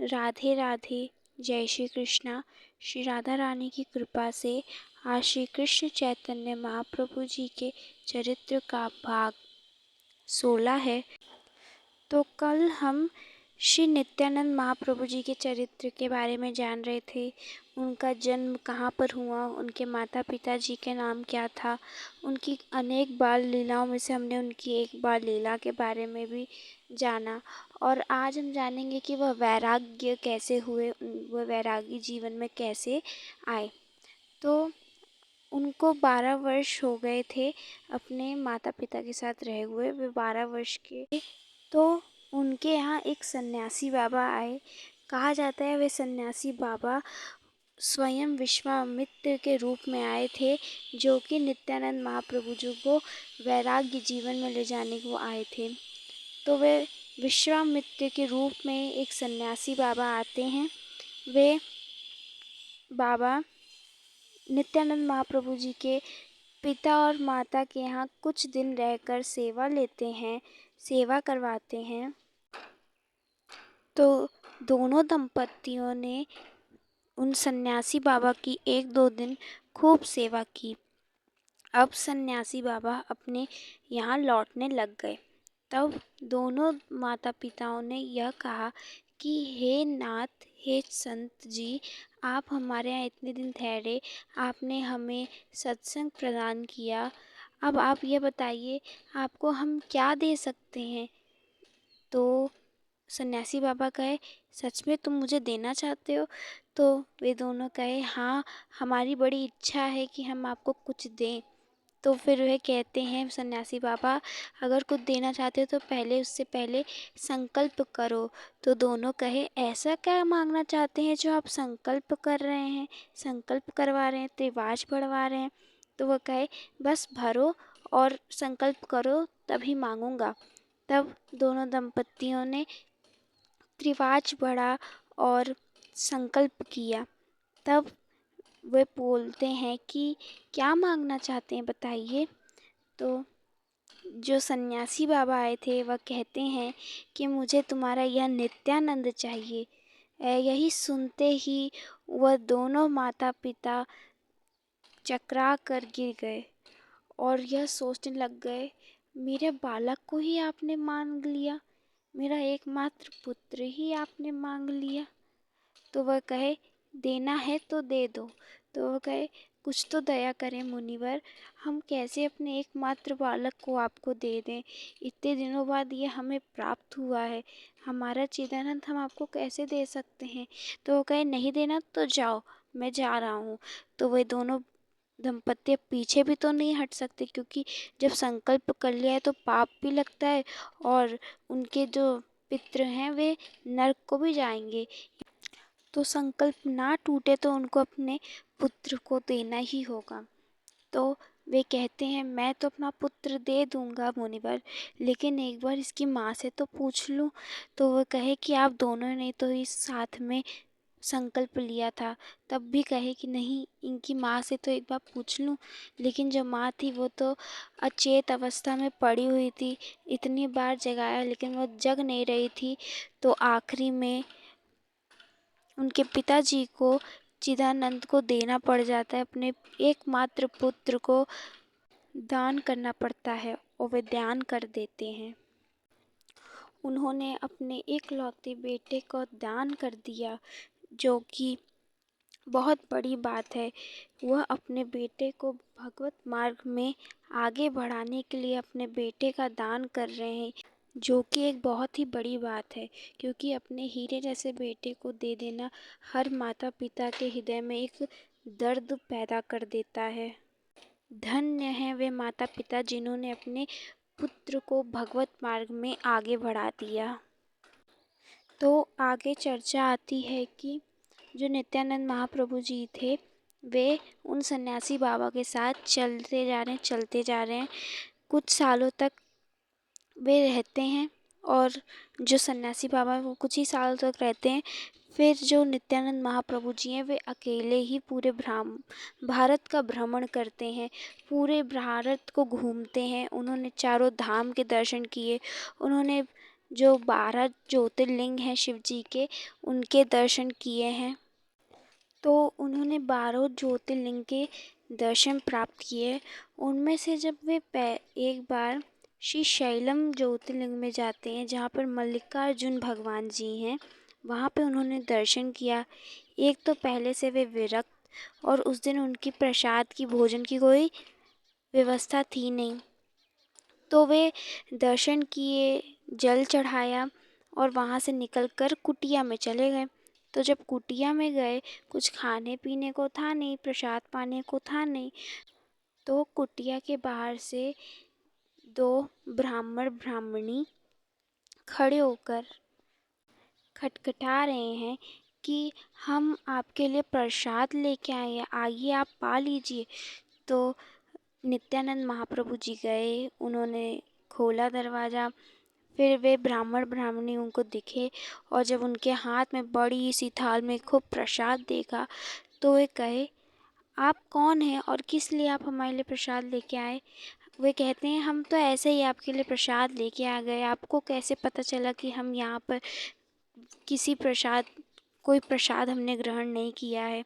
राधे राधे। जय श्री कृष्णा। श्री राधा रानी की कृपा से आज श्री कृष्ण चैतन्य महाप्रभु जी के चरित्र का भाग 16 है। तो कल हम श्री नित्यानंद महाप्रभु जी के चरित्र के बारे में जान रहे थे। उनका जन्म कहाँ पर हुआ, उनके माता पिता जी के नाम क्या था, उनकी अनेक बाल लीलाओं में से हमने उनकी एक बाल लीला के बारे में भी जाना। और आज हम जानेंगे कि वह वैराग्य कैसे हुए, वह वैरागी जीवन में कैसे आए। तो उनको 12 वर्ष हो गए थे अपने माता पिता के साथ रहे हुए। वे 12 वर्ष के तो उनके यहाँ एक सन्यासी बाबा आए। कहा जाता है वे सन्यासी बाबा स्वयं विश्वामित्र के रूप में आए थे, जो कि नित्यानंद महाप्रभु जी को वैराग्य जीवन में ले जाने को आए थे। तो वे विश्वामित्र के रूप में एक सन्यासी बाबा आते हैं। वे बाबा नित्यानंद महाप्रभु जी के पिता और माता के यहाँ कुछ दिन रहकर सेवा लेते हैं, सेवा करवाते हैं। तो दोनों दंपतियों ने उन सन्यासी बाबा की 1-2 दिन खूब सेवा की। अब सन्यासी बाबा अपने यहाँ लौटने लग गए। तब दोनों माता पिताओं ने यह कहा कि हे नाथ, हे संत जी, आप हमारे यहाँ इतने दिन ठहरे, आपने हमें सत्संग प्रदान किया। अब आप ये बताइए आपको हम क्या दे सकते हैं। तो सन्यासी बाबा कहे, सच में तुम मुझे देना चाहते हो? तो वे दोनों कहे, हाँ, हमारी बड़ी इच्छा है कि हम आपको कुछ दें। तो फिर वे कहते हैं सन्यासी बाबा, अगर कुछ देना चाहते हो तो पहले उससे पहले संकल्प करो। तो दोनों कहे, ऐसा क्या मांगना चाहते हैं जो आप संकल्प कर रहे हैं, संकल्प करवा रहे हैं, त्रिवाज बढ़वा रहे हैं? तो वह कहे, बस भरो और संकल्प करो तभी मांगूंगा। तब दोनों दंपतियों ने त्रिवाज बढ़ा और संकल्प किया। तब वे बोलते हैं कि क्या मांगना चाहते हैं बताइए। तो जो सन्यासी बाबा आए थे वह कहते हैं कि मुझे तुम्हारा यह नित्यानंद चाहिए। यही सुनते ही वह दोनों माता पिता चकरा कर गिर गए और यह सोचने लग गए, मेरे बालक को ही आपने मांग लिया, मेरा एकमात्र पुत्र ही आपने मांग लिया। तो वह कहे, देना है तो दे दो। तो वह कहे, कुछ तो दया करें मुनिवर, हम कैसे अपने एकमात्र बालक को आपको दे दें। इतने दिनों बाद ये हमें प्राप्त हुआ है, हमारा चिदानंद हम आपको कैसे दे सकते हैं। तो वो कहे, नहीं देना तो जाओ, मैं जा रहा हूँ। तो वे दोनों दंपत्ति पीछे भी तो नहीं हट सकते, क्योंकि जब संकल्प कर लिया है तो पाप भी लगता है और उनके जो पितृ हैं वे नरक को भी जाएंगे। तो संकल्प ना टूटे तो उनको अपने पुत्र को देना ही होगा। तो वे कहते हैं, मैं तो अपना पुत्र दे दूंगा मुनिवर, लेकिन एक बार इसकी माँ से तो पूछ लूँ। तो वह कहे कि आप दोनों ने तो इस साथ में संकल्प लिया था। तब भी कहे कि नहीं, इनकी माँ से तो एक बार पूछ लूँ। लेकिन जो माँ थी वो तो अचेत अवस्था में पड़ी हुई थी। इतनी बार जगाया लेकिन वो जग नहीं रही थी। तो आखिरी में उनके पिताजी को चिदानंद को देना पड़ जाता है, अपने एकमात्र पुत्र को दान करना पड़ता है और वे दान कर देते हैं। उन्होंने अपने एकलौते बेटे को दान कर दिया, जो कि बहुत बड़ी बात है। वह अपने बेटे को भगवत मार्ग में आगे बढ़ाने के लिए अपने बेटे का दान कर रहे हैं, जो कि एक बहुत ही बड़ी बात है, क्योंकि अपने हीरे जैसे बेटे को दे देना हर माता पिता के हृदय में एक दर्द पैदा कर देता है। धन्य हैं वे माता पिता जिन्होंने अपने पुत्र को भगवत मार्ग में आगे बढ़ा दिया। तो आगे चर्चा आती है कि जो नित्यानंद महाप्रभु जी थे वे उन सन्यासी बाबा के साथ चलते जा रहे हैं। कुछ सालों तक वे रहते हैं और जो सन्यासी बाबा वो कुछ ही साल तक रहते हैं। फिर जो नित्यानंद महाप्रभु जी हैं वे अकेले ही पूरे भारत का भ्रमण करते हैं, पूरे भारत को घूमते हैं। उन्होंने चारों धाम के दर्शन किए, उन्होंने जो 12 ज्योतिर्लिंग हैं शिव जी के, उनके दर्शन किए हैं। तो उन्होंने 12 ज्योतिर्लिंग के दर्शन प्राप्त किए। उनमें से जब वे एक बार श्री शैलम ज्योतिर्लिंग में जाते हैं, जहाँ पर मल्लिकार्जुन भगवान जी हैं, वहाँ पे उन्होंने दर्शन किया। एक तो पहले से वे विरक्त, और उस दिन उनकी प्रसाद की, भोजन की कोई व्यवस्था थी नहीं। तो वे दर्शन किए, जल चढ़ाया और वहाँ से निकलकर कुटिया में चले गए। तो जब कुटिया में गए, कुछ खाने पीने को था नहीं, प्रसाद पाने को था नहीं। तो कुटिया के बाहर से 2 ब्राह्मण ब्राह्मणी खड़े होकर खटखटा रहे हैं कि हम आपके लिए प्रसाद लेके आए हैं, आइए आप पा लीजिए। तो नित्यानंद महाप्रभु जी गए, उन्होंने खोला दरवाज़ा। फिर वे ब्राह्मण ब्राह्मणी उनको दिखे, और जब उनके हाथ में बड़ी सी थाल में खूब प्रसाद देखा, तो वे कहे, आप कौन हैं और किस लिए आप हमारे लिए प्रसाद लेके आए? वे कहते हैं, हम तो ऐसे ही आपके लिए प्रसाद लेके आ गए। आपको कैसे पता चला कि हम यहाँ पर कोई प्रसाद हमने ग्रहण नहीं किया है?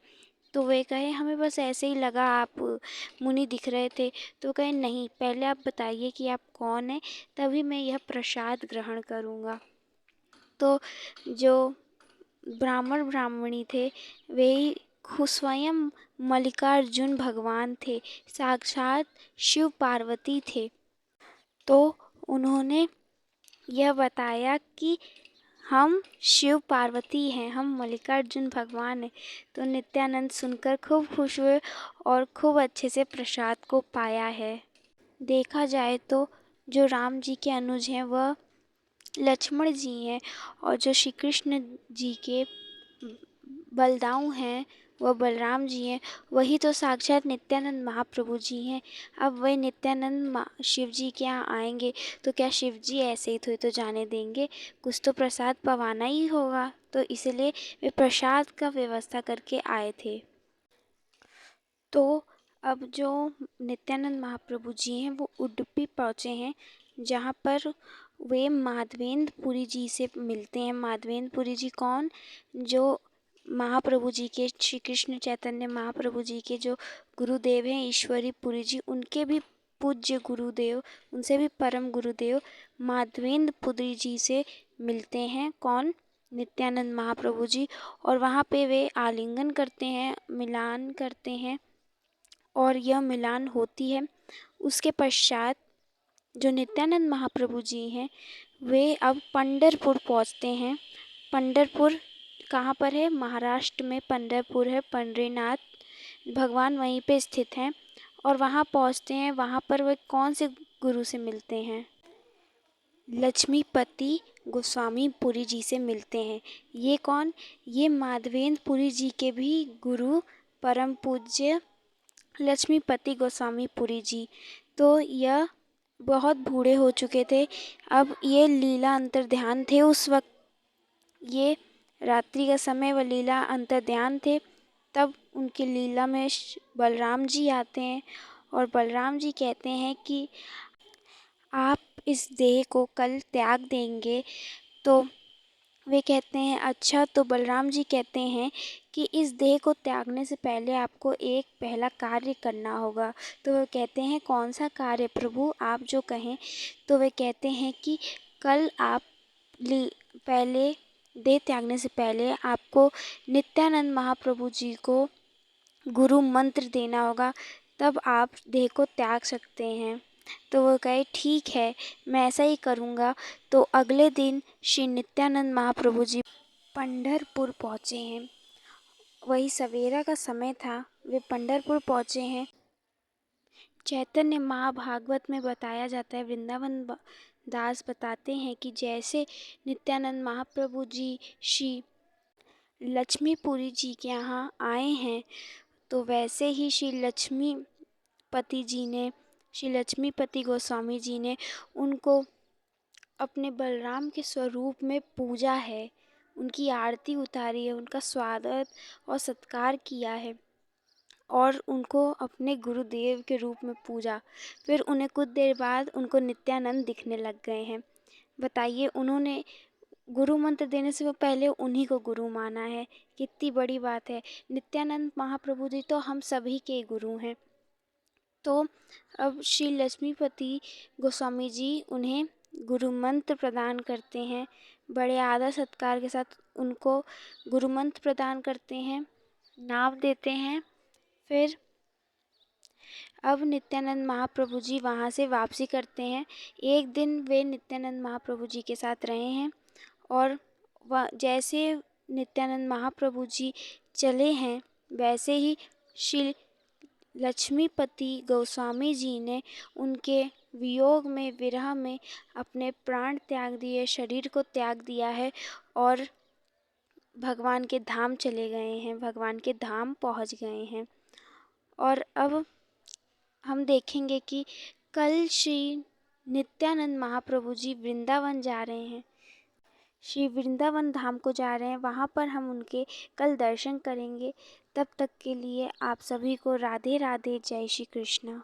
तो वे कहे, हमें बस ऐसे ही लगा, आप मुनि दिख रहे थे। तो कहे, नहीं, पहले आप बताइए कि आप कौन हैं, तभी मैं यह प्रसाद ग्रहण करूँगा। तो जो ब्राह्मण ब्राह्मणी थे, वे स्वयं मल्लिकार्जुन भगवान थे, साक्षात शिव पार्वती थे। तो उन्होंने यह बताया कि हम शिव पार्वती हैं, हम मल्लिकार्जुन भगवान हैं। तो नित्यानंद सुनकर खूब खुश हुए और खूब अच्छे से प्रसाद को पाया है। देखा जाए तो जो राम जी के अनुज हैं वह लक्ष्मण जी हैं, और जो श्री कृष्ण जी के बलदाऊ हैं वह बलराम जी हैं। वही तो साक्षात नित्यानंद महाप्रभु जी हैं। अब वही नित्यानंद शिव जी के यहाँ आएंगे, तो क्या शिव जी ऐसे ही थोड़ी तो जाने देंगे? कुछ तो प्रसाद पवाना ही होगा। तो इसलिए वे प्रसाद का व्यवस्था करके आए थे। तो अब जो नित्यानंद महाप्रभु जी हैं वो उडुपी पहुँचे हैं, जहाँ पर वे माधवेंद्र पुरी जी से मिलते हैं। माधवेंद्र पुरी जी कौन? जो महाप्रभु जी के, श्री कृष्ण चैतन्य महाप्रभु जी के जो गुरुदेव हैं, ईश्वरी पुरी जी, उनके भी पूज्य गुरुदेव, उनसे भी परम गुरुदेव माधवेंद्र पुरी जी से मिलते हैं। कौन? नित्यानंद महाप्रभु जी। और वहाँ पे वे आलिंगन करते हैं, मिलान करते हैं, और यह मिलान होती है। उसके पश्चात जो नित्यानंद महाप्रभु जी हैं, वे अब पंढरपुर पहुँचते हैं। पंढरपुर कहाँ पर है? महाराष्ट्र में पंढरपुर है, पंढरीनाथ भगवान वहीं पे स्थित हैं। और वहाँ पहुँचते हैं, वहाँ पर वे कौन से गुरु से मिलते हैं? लक्ष्मीपति गोस्वामी पुरी जी से मिलते हैं। ये कौन? ये माधवेंद्र पुरी जी के भी गुरु, परम पूज्य लक्ष्मीपति गोस्वामी पुरी जी। तो यह बहुत बूढ़े हो चुके थे। अब ये लीला अंतर्ध्यान थे उस वक्त, ये रात्रि का समय व लीला अंतर्ध्यान थे। तब उनकी लीला में बलराम जी आते हैं, और बलराम जी कहते हैं कि आप इस देह को कल त्याग देंगे। तो वे कहते हैं, अच्छा। तो बलराम जी कहते हैं कि इस देह को त्यागने से पहले आपको एक पहला कार्य करना होगा। तो वे कहते हैं, कौन सा कार्य प्रभु, आप जो कहें। तो वे कहते हैं कि कल आप पहले देह त्यागने से पहले आपको नित्यानंद महाप्रभु जी को गुरु मंत्र देना होगा, तब आप देह को त्याग सकते हैं। तो वो कहे, ठीक है, मैं ऐसा ही करूँगा। तो अगले दिन श्री नित्यानंद महाप्रभु जी पंढरपुर पहुँचे हैं। वही सवेरा का समय था, वे पंढरपुर पहुँचे हैं। चैतन्य महाभागवत में बताया जाता है, वृंदावन दास बताते हैं कि जैसे नित्यानंद महाप्रभु जी श्री लक्ष्मीपुरी जी के यहाँ आए हैं, तो वैसे ही श्री लक्ष्मीपति गोस्वामी जी ने उनको अपने बलराम के स्वरूप में पूजा है, उनकी आरती उतारी है, उनका स्वागत और सत्कार किया है, और उनको अपने गुरुदेव के रूप में पूजा। फिर उन्हें कुछ देर बाद उनको नित्यानंद दिखने लग गए हैं। बताइए, उन्होंने गुरु मंत्र देने से वो पहले उन्हीं को गुरु माना है। कितनी बड़ी बात है। नित्यानंद महाप्रभु जी तो हम सभी के गुरु हैं। तो अब श्री लक्ष्मीपति गोस्वामी जी उन्हें गुरु मंत्र प्रदान करते हैं। बड़े आदर सत्कार के साथ उनको गुरु मंत्र प्रदान करते हैं, नाम देते हैं। फिर अब नित्यानंद महाप्रभु जी वहाँ से वापसी करते हैं। एक दिन वे नित्यानंद महाप्रभु जी के साथ रहे हैं और जैसे नित्यानंद महाप्रभु जी चले हैं, वैसे ही श्री लक्ष्मीपति गोस्वामी जी ने उनके वियोग में, विरह में अपने प्राण त्याग दिए, शरीर को त्याग दिया है और भगवान के धाम चले गए हैं, भगवान के धाम पहुंच गए हैं। और अब हम देखेंगे कि कल श्री नित्यानंद महाप्रभु जी वृंदावन जा रहे हैं, श्री वृंदावन धाम को जा रहे हैं। वहाँ पर हम उनके कल दर्शन करेंगे। तब तक के लिए आप सभी को राधे राधे, जय श्री कृष्ण।